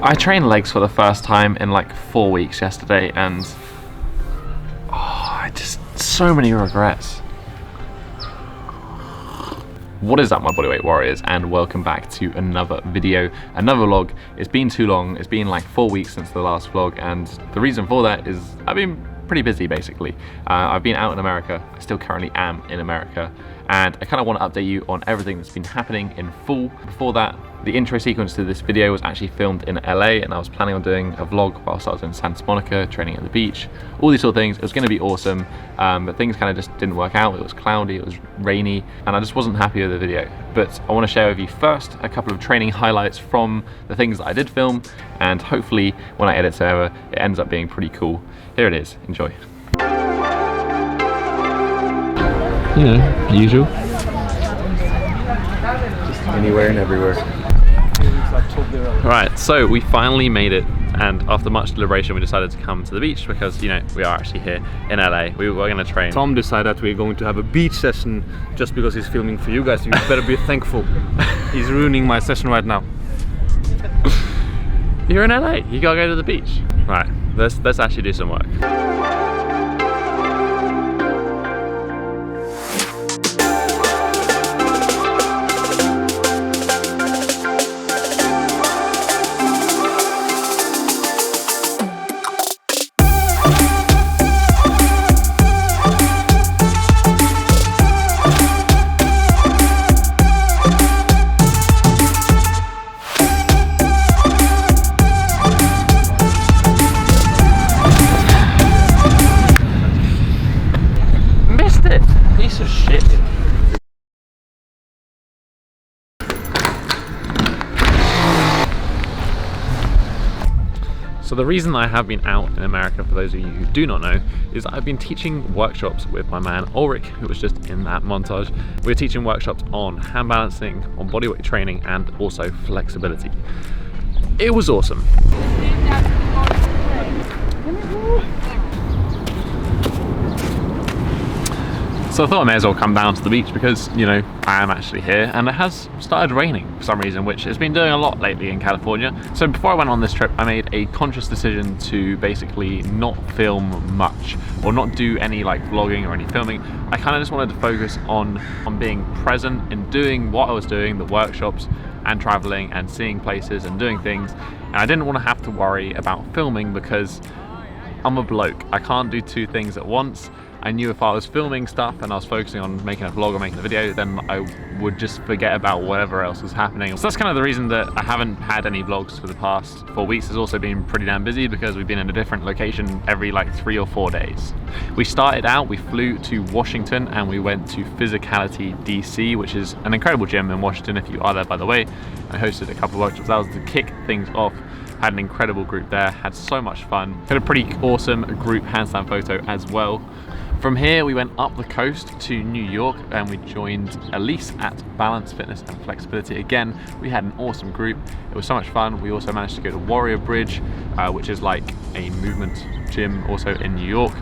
I trained legs for the first time in like 4 weeks yesterday, and so many regrets. What is up, my bodyweight warriors, and welcome back to another video, another vlog. It's been too long. It's been like 4 weeks since the last vlog, and the reason for that is I've been pretty busy basically. I've been out in America. I still currently am in America, and I kind of want to update you on everything that's been happening in full. Before that, the intro sequence to this video was actually filmed in LA, and I was planning on doing a vlog whilst I was in Santa Monica training at the beach, all these sort of things. It was going to be awesome, but things kind of just didn't work out. It was cloudy, it was rainy, and I just wasn't happy with the video. But I want to share with you first a couple of training highlights from the things that I did film, and hopefully when I edit over, it ends up being pretty cool. Here it is, enjoy. You know, usual. Just anywhere and everywhere. Right, so we finally made it, and after much deliberation we decided to come to the beach because, you know, we are actually here in LA. We were going to train. Tom decided we're going to have a beach session just because he's filming for you guys. You better be thankful. He's ruining my session right now. You're in LA, you gotta go to the beach. Right, let's actually do some work. Piece of shit. So the reason I have been out in America, for those of you who do not know, is I've been teaching workshops with my man Merrick, who was just in that montage. We're teaching workshops on hand balancing, on bodyweight training, and also flexibility. It was awesome. So I thought I may as well come down to the beach because, you know, I am actually here, and it has started raining for some reason, which it's been doing a lot lately in California. So before I went on this trip, I made a conscious decision to basically not film much or not do any like vlogging or any filming. I kind of just wanted to focus on being present in doing what I was doing, the workshops and traveling and seeing places and doing things. And I didn't want to have to worry about filming because I'm a bloke. I can't do two things at once. I knew if I was filming stuff and I was focusing on making a vlog or making a video, then I would just forget about whatever else was happening. So that's kind of the reason that I haven't had any vlogs for the past 4 weeks. Has also been pretty damn busy because we've been in a different location every like 3 or 4 days. We started out, we flew to Washington and we went to Physicality DC, which is an incredible gym in Washington if you are there, by the way. I hosted a couple of workshops. That was to kick things off. Had an incredible group there, had so much fun. Had a pretty awesome group handstand photo as well. From here, we went up the coast to New York and we joined Elise at Balance, Fitness and Flexibility. Again, we had an awesome group. It was so much fun. We also managed to go to Warrior Bridge, which is like a movement gym also in New York.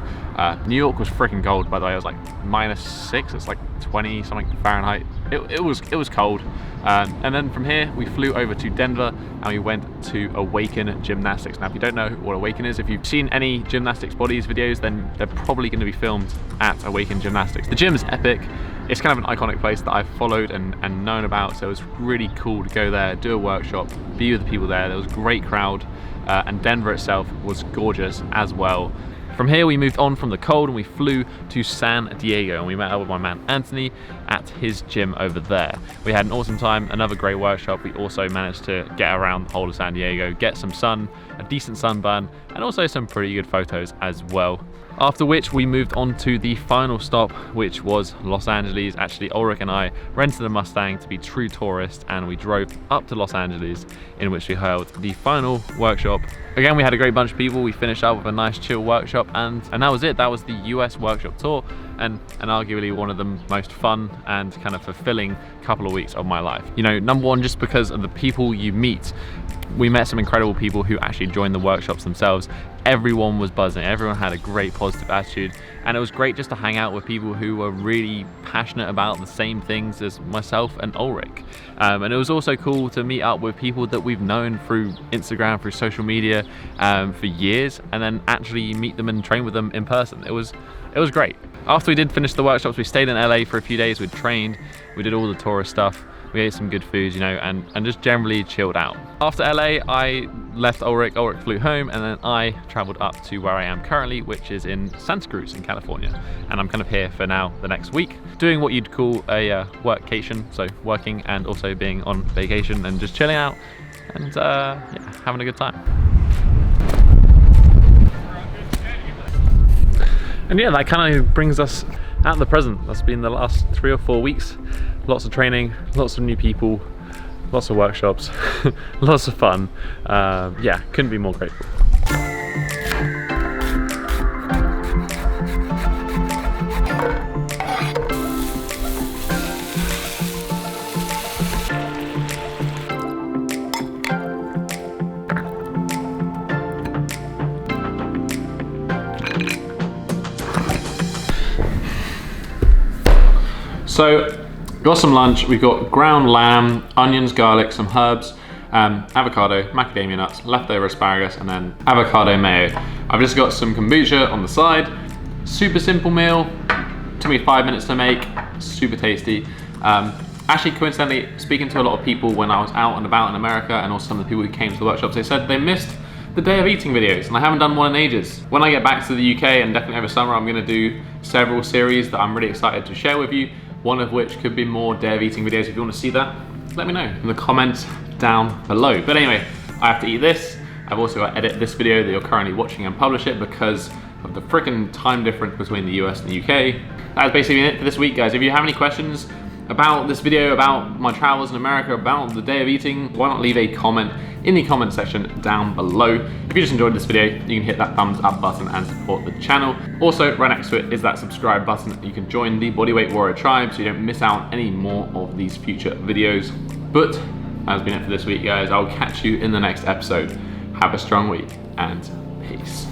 New York was freaking cold, by the way. It was like -6, it's like 20 something Fahrenheit. It was cold. And then from here, we flew over to Denver and we went to Awaken Gymnastics. Now, if you don't know what Awaken is, if you've seen any gymnastics bodies videos, then they're probably going to be filmed at Awaken Gymnastics. The gym is epic. It's kind of an iconic place that I've followed and known about, so it was really cool to go there, do a workshop, be with the people there. There was a great crowd, and Denver itself was gorgeous as well. From here, we moved on from the cold and we flew to San Diego, and we met up with my man Anthony at his gym over there. We had an awesome time, another great workshop. We also managed to get around the whole of San Diego, get some sun, a decent sunburn, and also some pretty good photos as well. After which we moved on to the final stop, which was Los Angeles. Actually, Ulrich and I rented a Mustang to be true tourists, and we drove up to Los Angeles, in which we held the final workshop. Again, we had a great bunch of people. We finished up with a nice chill workshop, and that was it. That was the US workshop tour. and arguably one of the most fun and kind of fulfilling couple of weeks of my life. You know, number one, just because of the people you meet. We met some incredible people who actually joined the workshops themselves. Everyone was buzzing, everyone had a great positive attitude, and it was great just to hang out with people who were really passionate about the same things as myself and Ulrich. And it was also cool to meet up with people that we've known through Instagram, through social media for years, and then actually meet them and train with them in person. It was great. After we did finish the workshops, we stayed in LA for a few days, we trained, we did all the tourist stuff, we ate some good food, you know, and just generally chilled out. After LA, I left Ulrich flew home, and then I traveled up to where I am currently, which is in Santa Cruz in California. And I'm kind of here for now the next week, doing what you'd call a workcation, so working and also being on vacation and just chilling out and yeah, having a good time. And yeah, that kind of brings us at the present. That's been the last 3 or 4 weeks. Lots of training, lots of new people, lots of workshops, lots of fun. Yeah, couldn't be more grateful. So, got some lunch. We've got ground lamb, onions, garlic, some herbs, avocado, macadamia nuts, leftover asparagus, and then avocado mayo. I've just got some kombucha on the side. Super simple meal. Took me 5 minutes to make. Super tasty. Actually, coincidentally, speaking to a lot of people when I was out and about in America, and also some of the people who came to the workshops, they said they missed the day of eating videos, and I haven't done one in ages. When I get back to the UK, and definitely over summer, I'm gonna do several series that I'm really excited to share with you. One of which could be more day of eating videos. If you want to see that, let me know in the comments down below. But anyway, I have to eat this. I've also got to edit this video that you're currently watching and publish it because of the freaking time difference between the US and the UK. That's basically it for this week, guys. If you have any questions about this video, about my travels in America, about the day of eating, why not leave a comment in the comment section down below. If you just enjoyed this video, you can hit that thumbs up button and support the channel. Also, right next to it is that subscribe button. You can join the Bodyweight Warrior tribe so you don't miss out any more of these future videos. But that's been it for this week, guys. I'll catch you in the next episode. Have a strong week and peace.